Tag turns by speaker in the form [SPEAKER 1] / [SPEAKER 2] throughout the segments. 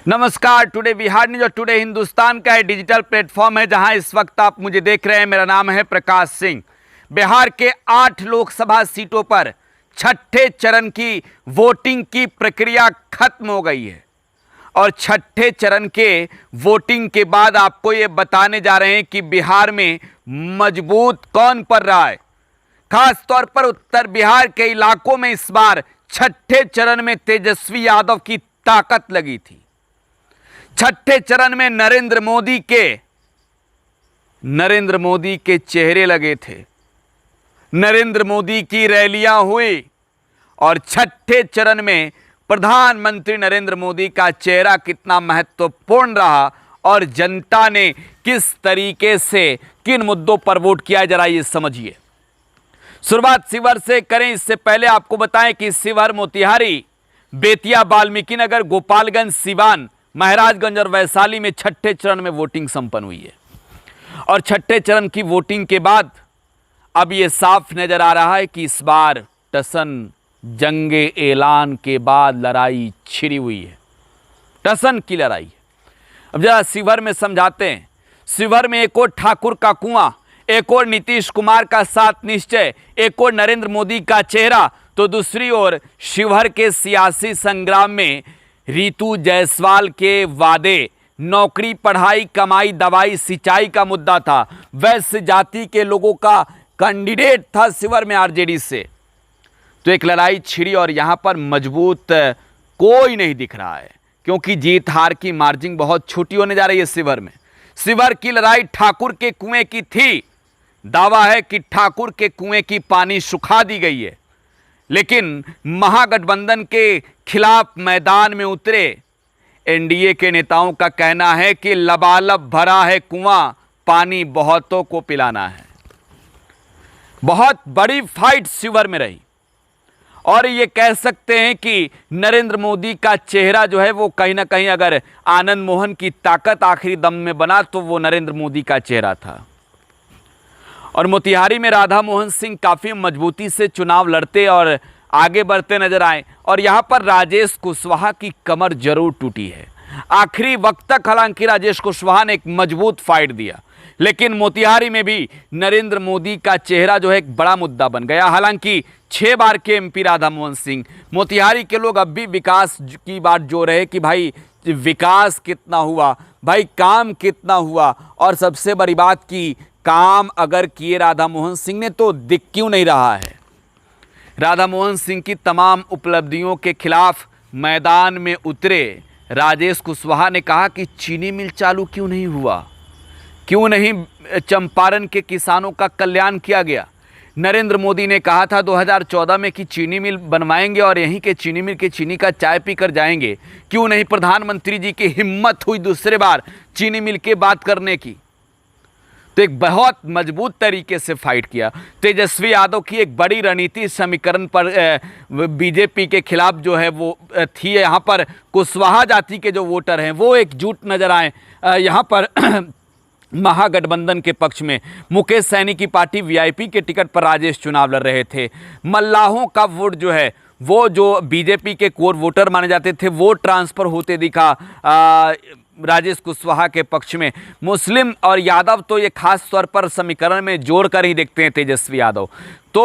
[SPEAKER 1] नमस्कार। Today Bihar news और today Hindustan का डिजिटल प्लेटफॉर्म है जहां इस वक्त आप मुझे देख रहे हैं। मेरा नाम है प्रकाश सिंह। बिहार के 8 लोकसभा सीटों पर छठे चरण की वोटिंग की प्रक्रिया खत्म हो गई है और छठे चरण के वोटिंग के बाद आपको ये बताने जा रहे हैं कि बिहार में मजबूत कौन पड़ रहा है। खास तौर पर उत्तर बिहार के इलाकों में इस बार छठे चरण में तेजस्वी यादव की ताकत लगी थी। छठे चरण में नरेंद्र मोदी के चेहरे लगे थे, नरेंद्र मोदी की रैलियां हुई और छठे चरण में प्रधानमंत्री नरेंद्र मोदी का चेहरा कितना महत्वपूर्ण रहा और जनता ने किस तरीके से किन मुद्दों पर वोट किया, जरा ये समझिए। शुरुआत शिवहर से करें। इससे पहले आपको बताएं कि शिवहर, मोतिहारी, बेतिया, वाल्मीकि नगर, गोपालगंज, सिवान, महाराजगंज और वैशाली में छठे चरण में वोटिंग संपन्न हुई है और छठे चरण की वोटिंग के बाद अब यह साफ नजर आ रहा है कि इस बार टसन जंगे ऐलान के बाद लड़ाई छिड़ी हुई है। टसन की लड़ाई है। अब जरा शिवहर में समझाते हैं। शिवहर में एक और ठाकुर का कुआं, एक और नीतीश कुमार का साथ निश्चय, एक और नरेंद्र मोदी का चेहरा, तो दूसरी ओर शिवहर के सियासी संग्राम में रितु जायसवाल के वादे, नौकरी, पढ़ाई, कमाई, दवाई, सिंचाई का मुद्दा था। वैश्य जाति के लोगों का कैंडिडेट था शिवहर में आरजेडी से। तो एक लड़ाई छिड़ी और यहां पर मजबूत कोई नहीं दिख रहा है क्योंकि जीत हार की मार्जिन बहुत छोटी होने जा रही है शिवहर में। शिवहर की लड़ाई ठाकुर के कुएं की थी। दावा है कि ठाकुर के कुएं की पानी सुखा दी गई है, लेकिन महागठबंधन के खिलाफ मैदान में उतरे एनडीए के नेताओं का कहना है कि लबालब भरा है कुआं, पानी बहुतों को पिलाना है। बहुत बड़ी फाइट शिवहर में रही और ये कह सकते हैं कि नरेंद्र मोदी का चेहरा जो है वो कहीं ना कहीं, अगर आनंद मोहन की ताकत आखिरी दम में बना तो वो नरेंद्र मोदी का चेहरा था। और मोतिहारी में राधा मोहन सिंह काफ़ी मजबूती से चुनाव लड़ते और आगे बढ़ते नजर आए और यहाँ पर राजेश कुशवाहा की कमर जरूर टूटी है। आखिरी वक्त तक हालांकि राजेश कुशवाहा ने एक मजबूत फाइट दिया, लेकिन मोतिहारी में भी नरेंद्र मोदी का चेहरा जो है एक बड़ा मुद्दा बन गया। हालांकि 6 बार के एमपी राधा मोहन सिंह, मोतिहारी के लोग अब भी विकास की बात जो रहे कि भाई विकास कितना हुआ, भाई काम कितना हुआ, और सबसे बड़ी बात की काम अगर किए राधा मोहन सिंह ने तो दिख क्यों नहीं रहा है। राधा मोहन सिंह की तमाम उपलब्धियों के खिलाफ मैदान में उतरे राजेश कुशवाहा ने कहा कि चीनी मिल चालू क्यों नहीं हुआ, क्यों नहीं चंपारण के किसानों का कल्याण किया गया। नरेंद्र मोदी ने कहा था 2014 में कि चीनी मिल बनवाएंगे और यहीं के चीनी मिल के चीनी का चाय पीकर जाएंगे। क्यों नहीं प्रधानमंत्री जी की हिम्मत हुई दूसरे बार चीनी मिल के बात करने की। तो एक बहुत मजबूत तरीके से फाइट किया। तेजस्वी यादव की एक बड़ी रणनीति समीकरण पर बीजेपी के खिलाफ जो है वो थी। यहाँ पर कुशवाहा जाति के जो वोटर हैं वो एकजुट नजर आए। यहाँ पर महागठबंधन के पक्ष में मुकेश सैनी की पार्टी वीआईपी के टिकट पर राजेश चुनाव लड़ रहे थे। मल्लाहों का वोट जो है वो जो बीजेपी के कोर वोटर माने जाते थे वो ट्रांसफर होते दिखा राजेश कुशवाहा के पक्ष में। मुस्लिम और यादव तो ये खास तौर पर समीकरण में जोड़ कर ही देखते हैं तेजस्वी यादव। तो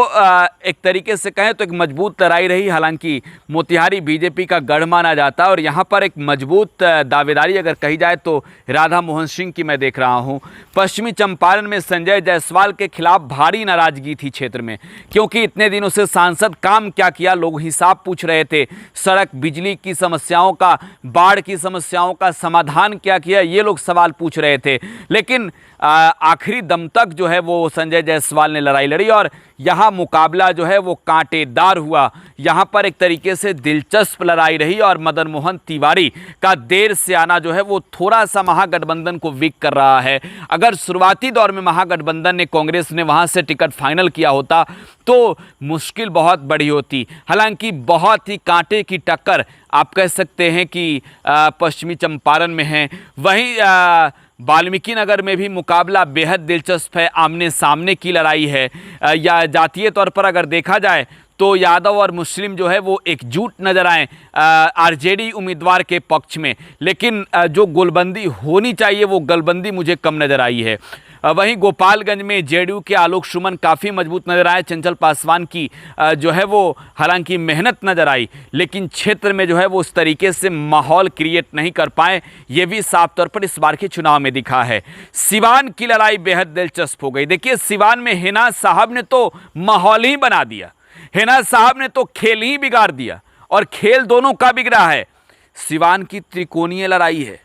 [SPEAKER 1] एक तरीके से कहें तो एक मजबूत लड़ाई रही। हालांकि मोतिहारी बीजेपी का गढ़ माना जाता है और यहाँ पर एक मजबूत दावेदारी अगर कही जाए तो राधा मोहन सिंह की मैं देख रहा हूँ। पश्चिमी चंपारण में संजय जायसवाल के खिलाफ भारी नाराजगी थी क्षेत्र में, क्योंकि इतने दिनों से सांसद काम क्या किया, लोग हिसाब पूछ रहे थे। सड़क, बिजली की समस्याओं का, बाढ़ की समस्याओं का समाधान क्या किया, ये लोग सवाल पूछ रहे थे। लेकिन आखिरी दम तक जो है वो संजय जायसवाल ने लड़ाई लड़ी और यहाँ मुकाबला जो है वो कांटेदार हुआ। यहाँ पर एक तरीके से दिलचस्प लड़ाई रही और मदन मोहन तिवारी का देर से आना जो है वो थोड़ा सा महागठबंधन को वीक कर रहा है। अगर शुरुआती दौर में महागठबंधन ने, कांग्रेस ने वहाँ से टिकट फाइनल किया होता तो मुश्किल बहुत बड़ी होती। हालांकि बहुत ही कांटे की टक्कर आप कह सकते हैं कि पश्चिमी चंपारण में है। वहीं वाल्मीकि नगर में भी मुकाबला बेहद दिलचस्प है, आमने सामने की लड़ाई है। या जातीय तौर पर अगर देखा जाए तो यादव और मुस्लिम जो है वो एकजुट नजर आए आरजेडी उम्मीदवार के पक्ष में, लेकिन जो गोलबंदी होनी चाहिए वो गोलबंदी मुझे कम नजर आई है। वहीं गोपालगंज में जेडीयू के आलोक सुमन काफ़ी मजबूत नजर आए। चंचल पासवान की जो है वो हालांकि मेहनत नजर आई, लेकिन क्षेत्र में जो है वो उस तरीके से माहौल क्रिएट नहीं कर पाए। ये भी साफ तौर पर इस बार के चुनाव में दिखा है। सिवान की लड़ाई बेहद दिलचस्प हो गई। देखिए, सिवान में हिना साहब ने तो माहौल ही बना दिया, हिना साहब ने तो खेल ही बिगाड़ दिया, और खेल दोनों का बिगड़ा है। सिवान की त्रिकोणीय लड़ाई है,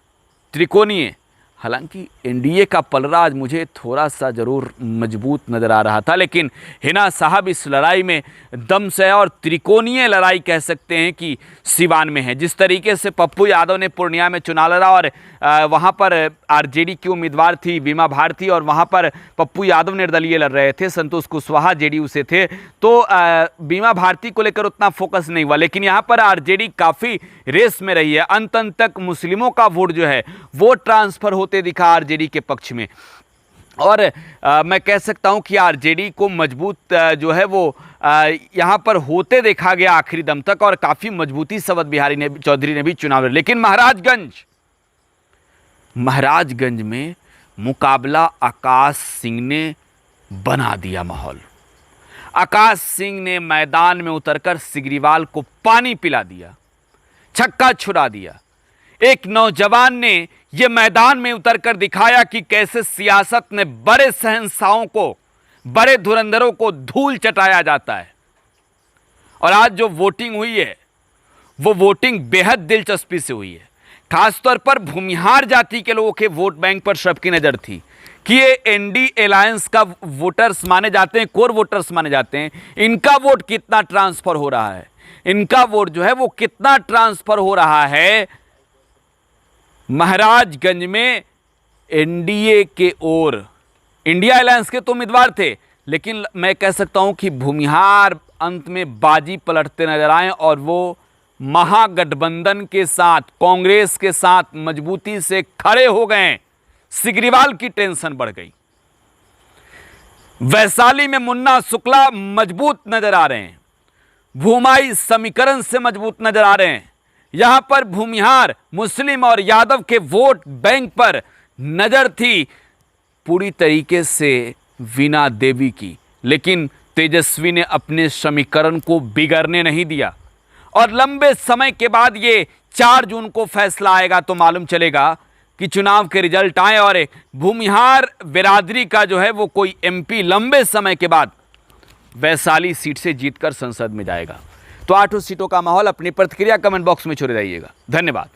[SPEAKER 1] त्रिकोणीय। हालांकि एनडीए का पलड़ा आज मुझे थोड़ा सा ज़रूर मजबूत नज़र आ रहा था, लेकिन हिना साहब इस लड़ाई में दम से, और त्रिकोणीय लड़ाई कह सकते हैं कि सिवान में है। जिस तरीके से पप्पू यादव ने पूर्णिया में चुनाव लड़ा और वहां पर आरजेडी की उम्मीदवार थी बीमा भारती, और वहां पर पप्पू यादव निर्दलीय लड़ रहे थे, संतोष कुशवाहा जेडीयू से थे, तो बीमा भारती को लेकर उतना फोकस नहीं हुआ। लेकिन यहाँ पर आरजेडी काफ़ी रेस में रही है। अंत तक मुस्लिमों का वोट जो है वो ट्रांसफ़र होते दिखा आरजेडी के पक्ष में, और मैं कह सकता हूं कि आरजेडी को मजबूत जो है वो यहां पर होते देखा गया आखिरी दम तक, और काफ़ी मजबूती सवत बिहारी चौधरी ने भी चुनाव लड़ा। लेकिन महाराजगंज में मुकाबला आकाश सिंह ने बना दिया माहौल। आकाश सिंह ने मैदान में उतरकर सिग्रीवाल को पानी पिला दिया, छक्का छुड़ा दिया। एक नौजवान ने यह मैदान में उतरकर दिखाया कि कैसे सियासत में बड़े शहंशाहों को, बड़े धुरंधरों को धूल चटाया जाता है। और आज जो वोटिंग हुई है वो वोटिंग बेहद दिलचस्पी से हुई है। खासतौर पर भूमिहार जाति के लोगों के वोट बैंक पर सबकी नजर थी कि ये एनडी अलायंस का वोटर्स माने जाते हैं, कोर वोटर्स माने जाते हैं, इनका वोट कितना ट्रांसफर हो रहा है, इनका वोट जो है वो कितना ट्रांसफर हो रहा है महाराजगंज में एनडीए के ओर। इंडिया अलायंस के तो उम्मीदवार थे, लेकिन मैं कह सकता हूं कि भूमिहार अंत में बाजी पलटते नजर आए, और वो महागठबंधन के साथ, कांग्रेस के साथ मजबूती से खड़े हो गए। सिग्रीवाल की टेंशन बढ़ गई। वैशाली में मुन्ना शुक्ला मजबूत नजर आ रहे हैं, भूमाई समीकरण से मजबूत नजर आ रहे हैं। यहां पर भूमिहार, मुस्लिम और यादव के वोट बैंक पर नजर थी पूरी तरीके से वीणा देवी की, लेकिन तेजस्वी ने अपने समीकरण को बिगड़ने नहीं दिया। और लंबे समय के बाद ये 4 जून को फैसला आएगा तो मालूम चलेगा कि चुनाव के रिजल्ट आए, और भूमिहार बिरादरी का जो है वो कोई एमपी लंबे समय के बाद वैशाली सीट से जीतकर संसद में जाएगा। तो 8 सीटों का माहौल। अपनी प्रतिक्रिया कमेंट बॉक्स में छोड़ जाइएगा। धन्यवाद।